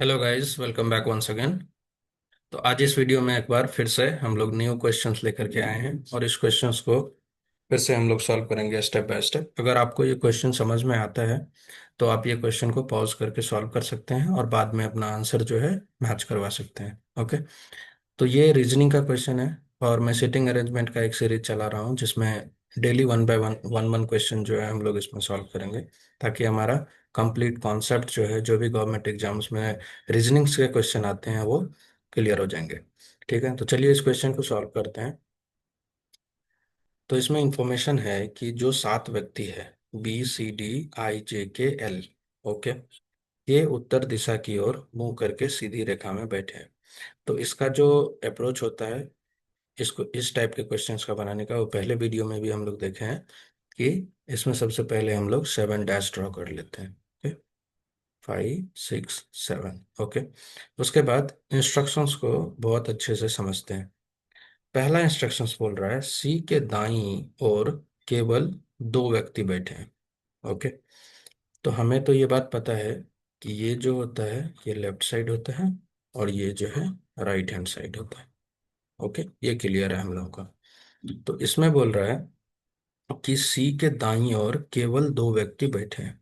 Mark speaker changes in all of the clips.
Speaker 1: Hello guys, welcome back once again. तो आज इस वीडियो में एक बार फिर से हम लोग न्यू क्वेश्चंस लेकर के आए हैं और इस क्वेश्चंस को फिर से हम लोग सॉल्व करेंगे स्टेप बाय स्टेप। अगर आपको ये क्वेश्चन समझ में आता है तो आप ये क्वेश्चन को पॉज करके सॉल्व कर सकते हैं और बाद में अपना आंसर जो है मैच करवा सकते हैं। ओके। तो ये रीजनिंग का क्वेश्चन है और मैं सिटिंग अरेंजमेंट का एक सीरीज चला रहा हूँ जिसमें daily one by one one one question जो है हम लोग इसमें सॉल्व करेंगे, ताकि हमारा कंप्लीट कॉन्सेप्ट जो है, जो भी गवर्नमेंट एग्जाम्स में रीजनिंग्स के क्वेश्चन आते हैं वो क्लियर हो जाएंगे। ठीक है, तो चलिए इस क्वेश्चन को सॉल्व करते हैं। तो इसमें इंफॉर्मेशन है कि जो 7 व्यक्ति है, BCDIJKL, ओके, ये उत्तर दिशा की ओर मुंह करके सीधी रेखा में बैठे हैं। तो इसका जो अप्रोच होता है इसको इस टाइप के क्वेश्चंस का बनाने का, वो पहले वीडियो में भी हम लोग देखे हैं कि इसमें सबसे पहले हम लोग 7 डैश ड्रॉ कर लेते हैं। ओके, 5 6 7। ओके, उसके बाद इंस्ट्रक्शंस को बहुत अच्छे से समझते हैं। पहला इंस्ट्रक्शंस बोल रहा है सी के दाईं ओर केवल 2 व्यक्ति बैठे हैं। ओके, तो हमें तो ये बात पता है कि ये जो होता है ये लेफ्ट साइड होता है और ये जो है राइट हैंड साइड होता है। ओके, ये क्लियर है हम लोगों का। तो इसमें बोल रहा है कि सी के दाईं ओर केवल 2 व्यक्ति बैठे हैं।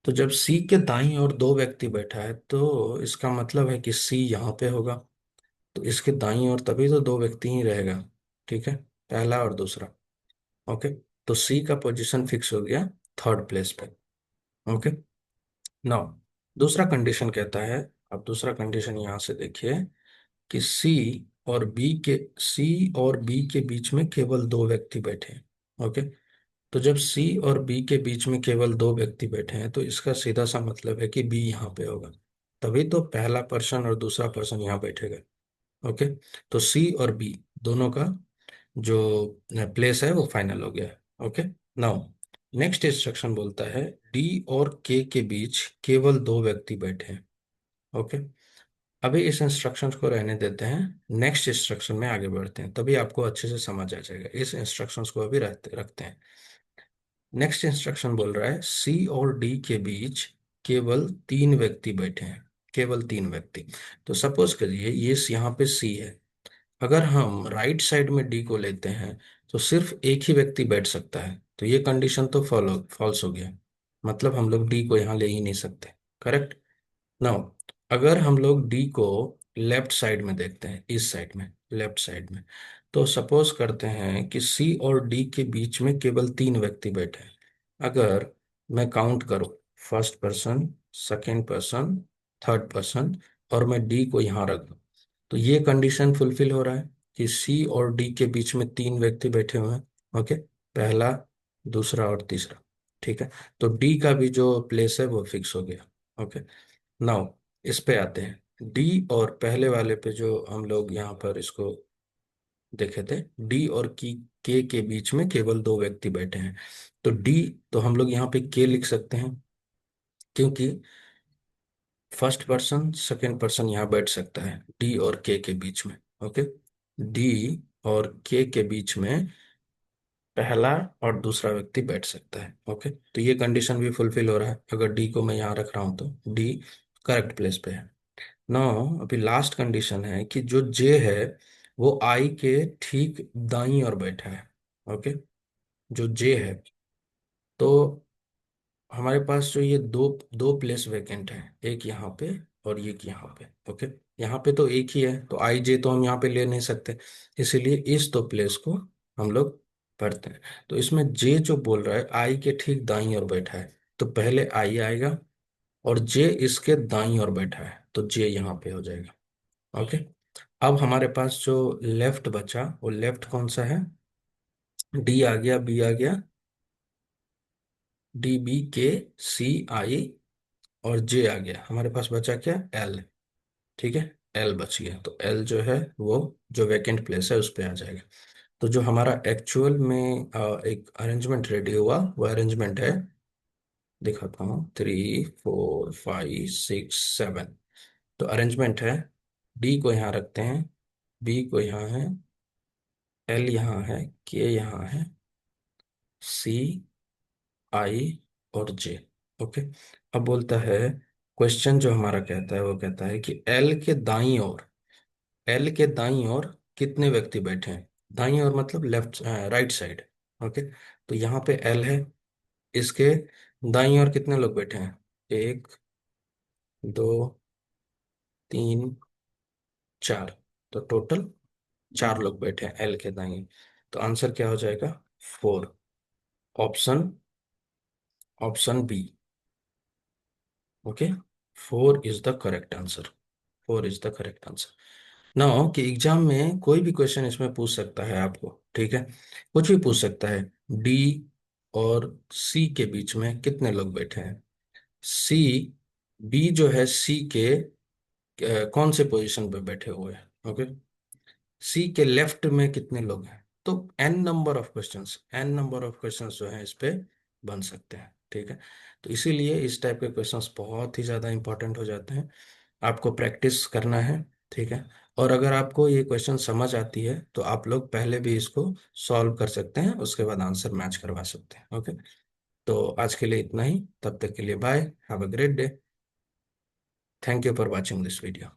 Speaker 1: तो जब सी के दाईं ओर 2 व्यक्ति बैठा है तो इसका मतलब है कि सी यहाँ पे होगा। तो इसके दाईं ओर तभी तो 2 व्यक्ति ही रहेगा। ठीक है, पहला और दूसरा। ओके, तो सी का पोजीशन फिक्स हो गया थर्ड प्लेस पे। ओके, नाउ दूसरा कंडीशन कहता है, अब दूसरा कंडीशन यहां से देखिए कि सी और बी के बीच में केवल 2 व्यक्ति बैठे हैं। ओके, तो जब सी और बी के बीच में केवल 2 व्यक्ति बैठे हैं तो इसका सीधा सा मतलब है कि बी यहाँ पे होगा। तभी तो पहला पर्सन और दूसरा पर्सन यहाँ बैठेगा। ओके, तो सी और बी दोनों का जो प्लेस है वो फाइनल हो गया है। ओके, नाउ नेक्स्ट इंस्ट्रक्शन बोलता है डी और के बीच केवल 2 व्यक्ति बैठे हैं। ओके, अभी इस इंस्ट्रक्शन को रहने देते हैं, नेक्स्ट इंस्ट्रक्शन में आगे बढ़ते हैं, तभी आपको अच्छे से समझ आ जाएगा। इस इंस्ट्रक्शंस को अभी रखते हैं। नेक्स्ट इंस्ट्रक्शन बोल रहा है सी और डी के बीच केवल 3 व्यक्ति बैठे हैं। केवल 3 व्यक्ति। तो सपोज करिए ये यहाँ पे सी है। अगर हम राइट साइड में डी को लेते हैं तो सिर्फ एक ही व्यक्ति बैठ सकता है, तो ये कंडीशन तो फॉल्स हो गया। मतलब हम लोग डी को यहाँ ले ही नहीं सकते। करेक्ट। नाउ अगर हम लोग डी को लेफ्ट साइड में देखते हैं, इस साइड में, लेफ्ट साइड में, तो सपोज करते हैं कि सी और डी के बीच में केवल 3 व्यक्ति बैठे हैं। अगर मैं काउंट करूं, first person, second person, third person, और मैं डी को यहां रख दूं, तो ये कंडीशन फुलफिल हो रहा है कि सी और डी के बीच में 3 व्यक्ति बैठे हुए हैं। ओके, पहला, दूसरा और तीसरा। ठीक है, तो डी का भी जो प्लेस है वो फिक्स हो गया। ओके, नाउ इस पे आते हैं डी और पहले वाले पे, जो हम लोग यहाँ पर इसको देखे थे, डी और की के बीच में केवल 2 व्यक्ति बैठे हैं। तो डी, तो हम लोग यहाँ पे के लिख सकते हैं क्योंकि फर्स्ट पर्सन सेकंड पर्सन यहाँ बैठ सकता है डी और के बीच में। ओके, डी और के बीच में पहला और दूसरा व्यक्ति बैठ सकता है। ओके, तो ये कंडीशन भी फुलफिल हो रहा है। अगर डी को मैं यहाँ रख रहा हूँ तो डी करेक्ट प्लेस पे है। नाउ अभी लास्ट कंडीशन है कि जो जे है वो आई के ठीक दाईं ओर बैठा है। ओके, जो जे है, तो हमारे पास जो ये दो दो प्लेस वैकेंट है, एक यहाँ पे और एक यहाँ पे। ओके, यहाँ पे तो एक ही है तो आई जे तो हम यहाँ पे ले नहीं सकते, इसीलिए इस दो प्लेस को हम लोग पढ़ते हैं। तो इसमें जे जो बोल रहा है आई के ठीक दाईं ओर बैठा है, तो पहले आई आएगा और जे इसके दाईं ओर बैठा है तो जे यहाँ पे हो जाएगा। ओके, अब हमारे पास जो लेफ्ट बचा वो लेफ्ट कौन सा है? डी आ गया, बी आ गया, डी बी के सी आई और जे आ गया। हमारे पास बचा क्या? एल। ठीक है, एल बच गया, तो एल जो है वो जो वैकेंट प्लेस है उस पे आ जाएगा। तो जो हमारा एक्चुअल में एक अरेंजमेंट रेडी हुआ वो अरेंजमेंट है, दिखाता हूँ, 3 4 5 6 7। तो अरेंजमेंट है, डी को यहाँ रखते हैं, बी को यहाँ है, एल यहाँ है, के यहाँ है, सी आई और जे। ओके, अब बोलता है क्वेश्चन जो हमारा कहता है वो कहता है कि एल के दाईं ओर कितने व्यक्ति बैठे हैं। दाईं ओर मतलब लेफ्ट, राइट साइड। ओके। तो यहाँ पे एल है, इसके दाईं ओर कितने लोग बैठे हैं? एक, दो, तीन, चार। तो टोटल चार लोग बैठे हैं एल के दाईं। तो आंसर क्या हो जाएगा? Four. Option option B. Okay. Four is the correct answer. Four is the correct answer. ना कि एग्जाम में कोई भी क्वेश्चन इसमें पूछ सकता है आपको, ठीक है, कुछ भी पूछ सकता है। डी और सी के बीच में कितने लोग बैठे हैं? सी, बी जो है सी के कौन से पोजीशन पे बैठे हुए हैं? ओके। सी के लेफ्ट में कितने लोग हैं? तो एन नंबर ऑफ क्वेश्चंस जो है इस पे बन सकते हैं, ठीक है। तो इसीलिए इस टाइप के क्वेश्चंस बहुत ही ज़्यादा इंपॉर्टेंट हो जाते हैं। आपको प्रैक्टिस करना है, ठीक है। और अगर आपको ये क्वेश्चन समझ आती है तो आप लोग पहले भी इसको सॉल्व कर सकते हैं, उसके बाद आंसर मैच करवा सकते हैं। ओके। तो आज के लिए इतना ही, तब तक के लिए bye, have a great day. Thank you for watching this video.